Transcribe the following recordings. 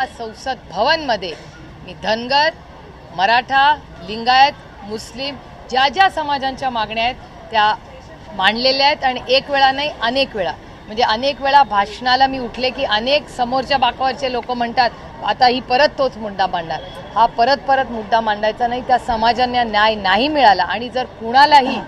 संसद भवनमध्ये मी धनगर, मराठा, लिंगायत, मुस्लिम ज्या ज्या समाजांच्या मागण्या आहेत त्या मांडलेल्या आहेत आणि एक वेळा नाही अनेक वेळा, म्हणजे अनेक वेळा भाषणाला मी उठले की अनेक समोरच्या बाकावरचे लोक म्हणतात आता ही परत तोच मुद्दा मांडणार. हा परत मुद्दा मांडायचा नाही. त्या समाजांना न्याय नाही मिळाला आणि जर कुणालाही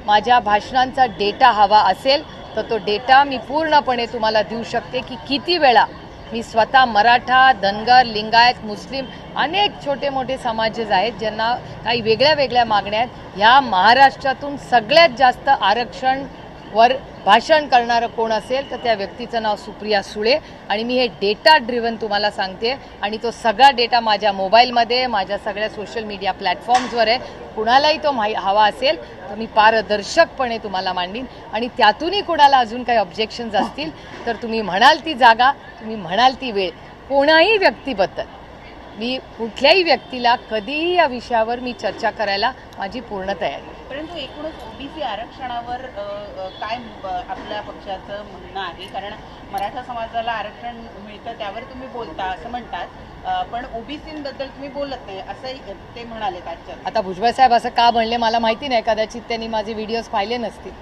माझ्या भाषणांचा डेटा हवा असेल तर तो डेटा मी पूर्णपणे तुम्हाला देऊ शकते की किती वेळा मी स्वतः मराठा, धनगर, लिंगायत, मुस्लिम अनेक छोटे मोठे समाज आहेत ज्यांना काही वेगळ्या वेगळ्या मागण्या आहेत. ह्या महाराष्ट्रातून सगळ्यात जास्त आरक्षणवर भाषण करणारं कोण असेल तर त्या व्यक्तीचं नाव सुप्रिया सुळे आणि मी हे डेटा ड्रिव्हन तुम्हाला सांगते आणि तो सगळा डेटा माझ्या मोबाईलमध्ये माझ्या सगळ्या सोशल मीडिया प्लॅटफॉर्म्सवर आहे. कुणालाही तो हवा असेल तर मी पारदर्शकपणे तुम्हाला मांडीन आणि त्यातूनही कुणाला अजून काही ऑब्जेक्शन्स असतील तर तुम्ही म्हणाल ती जागा, तुम्ही म्हणाल ती वेळ, कोणाही व्यक्तीबद्दल मी कुठल्याही व्यक्तीला कधीही या विषयावर मी चर्चा करायला माझी पूर्ण तयारी. परंतु एकूणच ओबीसी आरक्षणावर काय आपल्या पक्षाचं म्हणणं आहे? कारण मराठा समाजाला आरक्षण मिळतं त्यावर तुम्ही बोलता असं म्हणतात, पण ओबीसींबद्दल तुम्ही बोलत नाही असंही ते म्हणाले आजच्या. आता भुजबळ साहेब असं का म्हणले मला माहिती नाही, कदाचित त्यांनी माझे व्हिडिओज पाहिले नसतील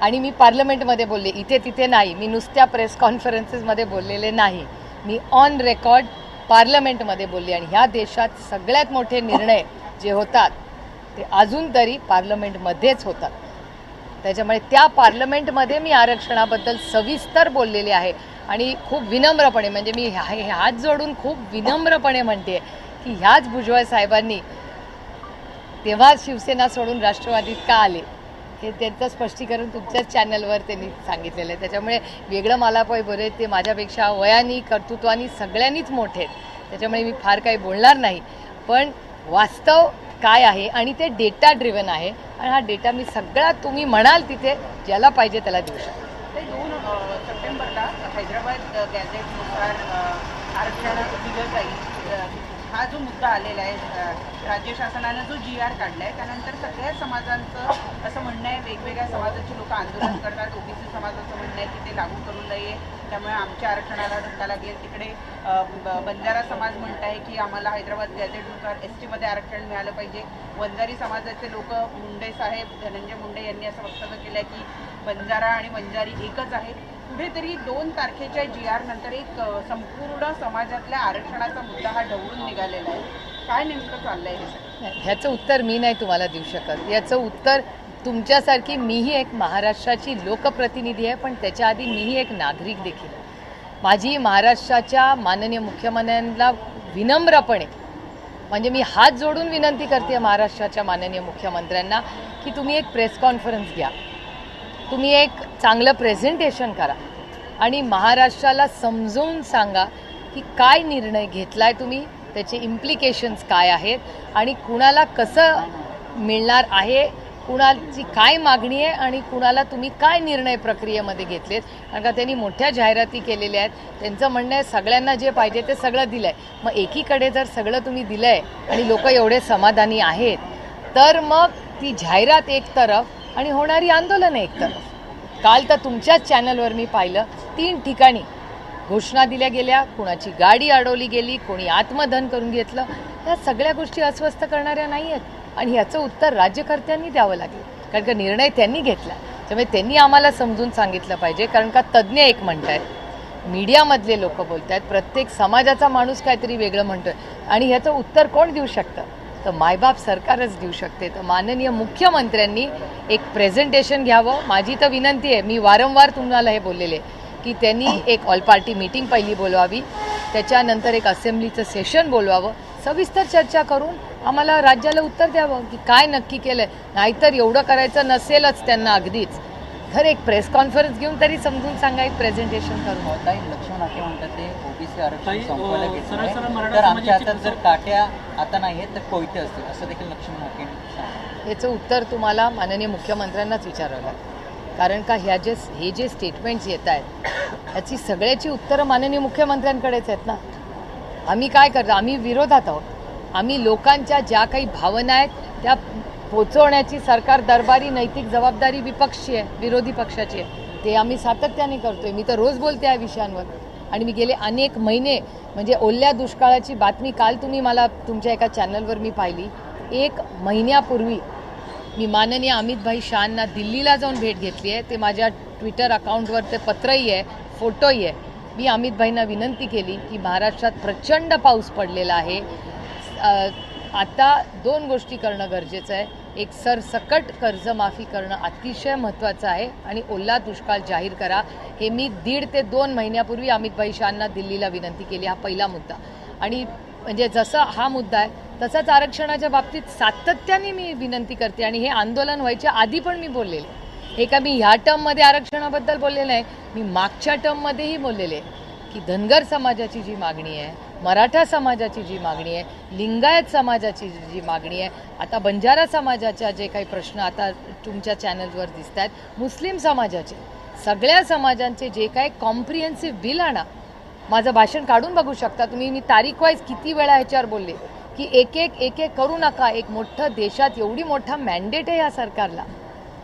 आणि मी पार्लमेंटमध्ये बोलले, इथे तिथे नाही, मी नुसत्या प्रेस कॉन्फरन्सेसमध्ये बोललेले नाही, मी ऑन रेकॉर्ड पार्लमेंटमध्ये बोलले आणि ह्या देशात सगळ्यात मोठे निर्णय जे होतात ते अजून तरी पार्लमेंटमध्येच होतात. त्याच्यामुळे त्या पार्लमेंटमध्ये मी आरक्षणाबद्दल सविस्तर बोललेले आहे आणि खूप विनम्रपणे, म्हणजे मी हात जोडून खूप विनम्रपणे म्हणते की ह्याच भुजबळ साहेबांनी तेव्हा शिवसेना सोडून राष्ट्रवादीत का आले हे त्यांचं स्पष्टीकरण तुमच्याच चॅनलवर त्यांनी सांगितलेलं आहे. त्याच्यामुळे वेगळं मला पण बरे, ते माझ्यापेक्षा वयानी कर्तृत्वानी सगळ्यांनीच मोठे आहेत, त्याच्यामुळे मी फार काही बोलणार नाही. पण वास्तव काय आहे आणि ते डेटा ड्रिव्हन आहे आणि हा डेटा मी सगळा तुम्ही म्हणाल तिथे ज्याला पाहिजे त्याला देऊ शकतो. 2 सप्टेंबरला हैदराबाद गॅझेटनुसार आरक्षण दिलं जाईल हा जो मुद्दा आलेला आहे, राज्य शासनानं जो GR काढला आहे त्यानंतर सगळ्या समाजांचं असं म्हणणं आहे, वेगवेगळ्या समाजाची लोक आंदोलन करतात. ओबीसी समाजाचं म्हणणं आहे की ते लागू करू नये, त्यामुळे आमच्या आरक्षणाला धक्का लागेल. तिकडे बंजारा समाज म्हणत आहे की आम्हाला हैदराबाद गॅझेटनुसार ST मध्ये आरक्षण मिळालं पाहिजे. वंजारी समाजाचे लोक, मुंडे साहेब, धनंजय मुंडे यांनी असं वक्तव्य केलं आहे की बंजारा आणि वंजारी एकच आहेत. कुठेतरी 2 तारखेच्या GR नंतर एक संपूर्ण समाजातल्या आरक्षणाचा मुद्दा हा ढवळून निघालेला आहे. काय नेमकं चाललंय हे? ह्याचं उत्तर मी नाही तुम्हाला देऊ शकत. याचं उत्तर तुमच्यासारखी, मीही एक महाराष्ट्राची लोकप्रतिनिधी आहे पण त्याच्या आधी मीही एक नागरिक देखील. माझी महाराष्ट्राच्या माननीय मुख्यमंत्र्यांना विनम्रपणे, म्हणजे मी हात जोडून विनंती करते महाराष्ट्राच्या माननीय मुख्यमंत्र्यांना की तुम्ही एक प्रेस कॉन्फरन्स घ्या, तुम्ही एक चांगलं प्रेझेंटेशन करा आणि महाराष्ट्राला समजून सांगा की काय निर्णय घेतलाय तुम्ही, त्याचे इम्प्लिकेशन्स काय आहेत आणि कुणाला कसं मिळणार आहे, कुणाची काय मागणी आहे आणि कुणाला तुम्ही काय निर्णय प्रक्रियेमध्ये घेतलेत. कारण का त्यांनी मोठ्या जाहिराती केलेल्या आहेत, त्यांचं म्हणणं आहे सगळ्यांना जे पाहिजे ते सगळं दिलं आहे. मग एकीकडे जर सगळं तुम्ही दिलं आहे आणि लोक एवढे समाधानी आहेत तर मग ती जाहिरात एक तरफ आणि होणारी आंदोलन एक तरफ. काल तर तुमच्याच चॅनलवर मी पाहिलं 3 ठिकाणी घोषणा दिल्या गेल्या, कुणाची गाडी अडवली गेली, कोणी आत्मदहन करून घेतलं. या सगळ्या गोष्टी अस्वस्थ करणाऱ्या नाही आहेत आणि ह्याचं उत्तर राज्यकर्त्यांनी द्यावं लागेल कारण का निर्णय त्यांनी घेतला. त्यामुळे त्यांनी आम्हाला समजून सांगितलं पाहिजे. कारण का तज्ज्ञ एक म्हणत आहेत, मीडियामधले लोक बोलत आहेत, प्रत्येक समाजाचा माणूस काहीतरी वेगळं म्हणतोय आणि ह्याचं उत्तर कोण देऊ शकतं तर मायबाप सरकारच देऊ शकते. तर माननीय मुख्यमंत्र्यांनी एक प्रेझेंटेशन घ्यावं. माझी तर विनंती आहे, मी वारंवार तुम्हाला हे बोललेले की त्यांनी एक ऑल पार्टी मीटिंग पहिली बोलवावी, त्याच्यानंतर एक असेंब्लीचं सेशन बोलवावं, सविस्तर चर्चा करून आम्हाला राज्याला उत्तर द्यावं की काय नक्की केलंय. नाहीतर एवढं करायचं नसेलच त्यांना अगदीच, खरं एक प्रेस कॉन्फरन्स घेऊन तरी समजून सांगा, एक प्रेझेंटेशन करून. लक्ष्मण हाके म्हणतात ते ओबीसी आरक्षण संपवायला घेतलं तर आमच्या हातात जर काट्या आता नाही आहेत तर कोयते असतील असं देखील लक्ष्मण हाके. याचं उत्तर तुम्हाला माननीय मुख्यमंत्र्यांनाच विचारावं लागेल. कारण का हे जे स्टेटमेंट्स येत आहेत ह्याची सगळ्याची उत्तरं माननीय मुख्यमंत्र्यांकडेच आहेत ना. आम्ही काय करतो, आम्ही विरोधात आहोत. आम्ही लोकांच्या ज्या काही भावना आहेत त्या पोचवण्याची सरकार दरबारी नैतिक जबाबदारी विपक्षी आहे, विरोधी पक्षाची आहे. ते आम्ही सातत्याने करतोय. मी तर रोज बोलते या विषयांवर आणि मी गेले अनेक महिने म्हणजे ओल्या दुष्काळाची बातमी काल तुम्ही मला तुमच्या एका चॅनलवर मी पाहिली. 1 महिन्यापूर्वी मी माननीय अमितभाई शहांना दिल्लीला जाऊन भेट घेतली आहे. ते माझ्या ट्विटर अकाउंटवर ते पत्रही आहे, फोटोही आहे. मी अमितभाईंना विनंती केली की महाराष्ट्रात प्रचंड पाऊस पडलेला आहे, आता 2 गोष्टी करणं गरजेचं आहे. एक सरसकट कर्जमाफी करणं अतिशय महत्त्वाचं आहे आणि ओला दुष्काळ जाहीर करा. हे मी 1.5 ते 2 महिन्यापूर्वी अमितभाई शहांना दिल्लीला विनंती केली. हा पहिला मुद्दा. आणि म्हणजे जसं हा मुद्दा आहे तसंच आरक्षणाच्या बाबतीत सातत्याने मी विनंती करते आणि हे आंदोलन व्हायच्या आधी पण मी बोललेले. हे का मी ह्या टर्ममध्ये आरक्षणाबद्दल बोललेलं आहे, मी मागच्या टर्ममध्येही बोललेले आहे की धनगर समाजाची जी मागणी आहे, मराठा समाजाची जी मागणी आहे, लिंगायत समाजाची जी मागणी आहे, आता बंजारा समाजाच्या जे काही प्रश्न आता तुमच्या चॅनलवर दिसत आहेत, मुस्लिम समाजाचे, सगळ्या समाजांचे जे काही कॉम्प्रिहेन्सिव्ह बिल आणा. माझं भाषण काढून बघू शकता तुम्ही. मी तारीख वाईज किती वेळा ह्याच्यावर बोलले की एक एक करू नका. एक मोठं देशात एवढी मोठा मॅन्डेट आहे या सरकारला.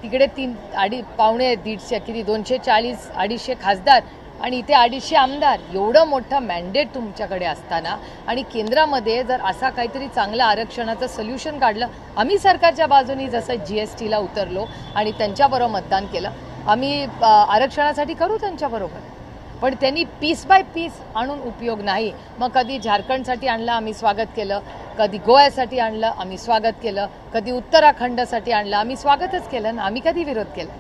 तिकडे 1.5 किती 240 250 खासदार आणि इथे 250 आमदार, एवढं मोठं मॅन्डेट तुमच्याकडे असताना आणि केंद्रामध्ये जर असा काहीतरी चांगलं आरक्षणाचं सोल्युशन काढलं. आम्ही सरकारच्या बाजूनी जसं GSTला उतरलो आणि त्यांच्याबरोबर मतदान केलं, आम्ही आरक्षणासाठी करू त्यांच्याबरोबर. पण त्यांनी पीस बाय पीस आणून उपयोग नाही. मग कधी झारखंडसाठी आणलं, आम्ही स्वागत केलं. कधी गोव्यासाठी आणलं, आम्ही स्वागत केलं. कधी उत्तराखंडसाठी आणलं, आम्ही स्वागतच केलं ना. आम्ही कधी विरोध केला?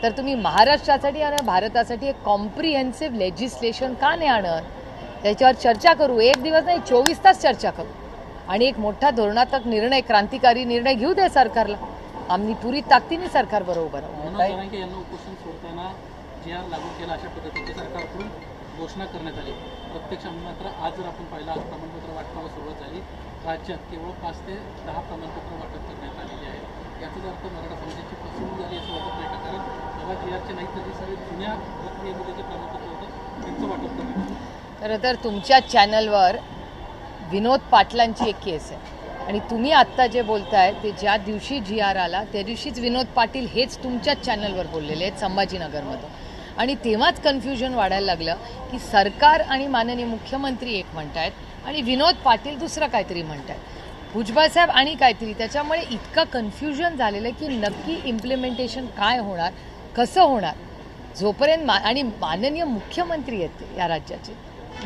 तर तुम्ही महाराष्ट्रासाठी आणि भारतासाठी एक कॉम्प्रिहेन्सिव्ह लेजिस्लेशन का नाही आणत? त्याच्यावर चर्चा करू. 1 दिवस नाही, 24 तास चर्चा करू आणि एक मोठा धोरणात्मक निर्णय, क्रांतिकारी निर्णय घेऊ दे सरकारला. आम्ही पुरी ताकदीने सरकारबरोबर आहोत. जे लागू केला अशा पद्धतीचे सरकारकडून घोषणा करण्यात आली. प्रत्यक्ष मात्र आज जर आपण पाहिलं, आज प्रमाणपत्र वाटपाला सुरुवात झाली. राज्यात केवळ 5 ते 10 प्रमाणपत्र वाटप करण्यात आलेली आहे. याचाच अर्थ मराठा समाजाची फसवणूक झाली असं वाटत नाही का? कारण जेव्हा GRचे नाही तर सगळे जुन्या प्रक्रियेमध्ये जे प्रमाणपत्र होतं त्यांचं वाटप करण्यात आलं. खरं तर तुमच्या चॅनलवर विनोद पाटलांची एक केस आहे आणि तुम्ही आत्ता जे बोलताय ते ज्या दिवशी GR आला त्या दिवशीच विनोद पाटील हेच तुमच्याच चॅनलवर बोललेले आहेत संभाजीनगरमधून. आणि तेव्हाच कन्फ्युजन वाढायला लागलं की सरकार आणि माननीय मुख्यमंत्री एक म्हणतायत आणि विनोद पाटील दुसरं काहीतरी म्हणतायत, भुजबळ साहेब आणि काहीतरी. त्याच्यामुळे इतकं कन्फ्युजन झालेलं आहे की नक्की इम्प्लिमेंटेशन काय होणार, कसं होणार. जोपर्यंत आणि माननीय मुख्यमंत्री आहेत या राज्याचे,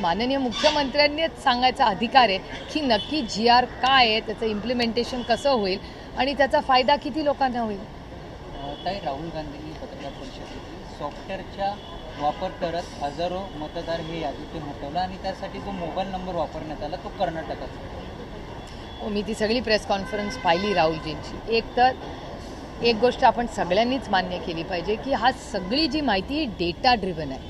माननीय मुख्यमंत्र्यांनीच सांगायचा अधिकार आहे की नक्की GR काय आहे, त्याचं इम्प्लिमेंटेशन कसं होईल आणि त्याचा फायदा किती लोकांना होईल. ताई, राहुल गांधींनी पत्रकार परिषदेत सॉफ्टवेअरचा वापर करत हजारो मतदार हे यादीतून हटवलं आणि त्यासाठी जो मोबाईल नंबर वापरण्यात आला तो कर्नाटकाचा. मी ती सगळी प्रेस कॉन्फरन्स पाहिली राहुलजींची. एक तर एक गोष्ट आपण सगळ्यांनीच मान्य केली पाहिजे की हा सगळी जी माहिती डेटा ड्रिव्हन आहे.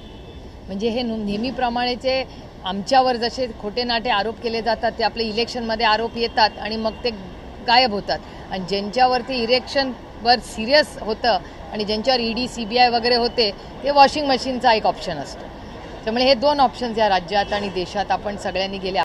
म्हणजे हे नेहमीप्रमाणेचे आमच्यावर जसे खोटे नाटे आरोप केले जातात ते आपले इलेक्शनमध्ये आरोप येतात आणि मग ते गायब होतात. आणि ज्यांच्यावरती इलेक्शनवर सिरियस होतं आणि ज्यांच्यावर ED CBI वगैरे होते ते वॉशिंग मशीनचा एक ऑप्शन असतो. त्यामुळे हे 2 ऑप्शन्स या राज्यात आणि देशात आपण सगळ्यांनी गेले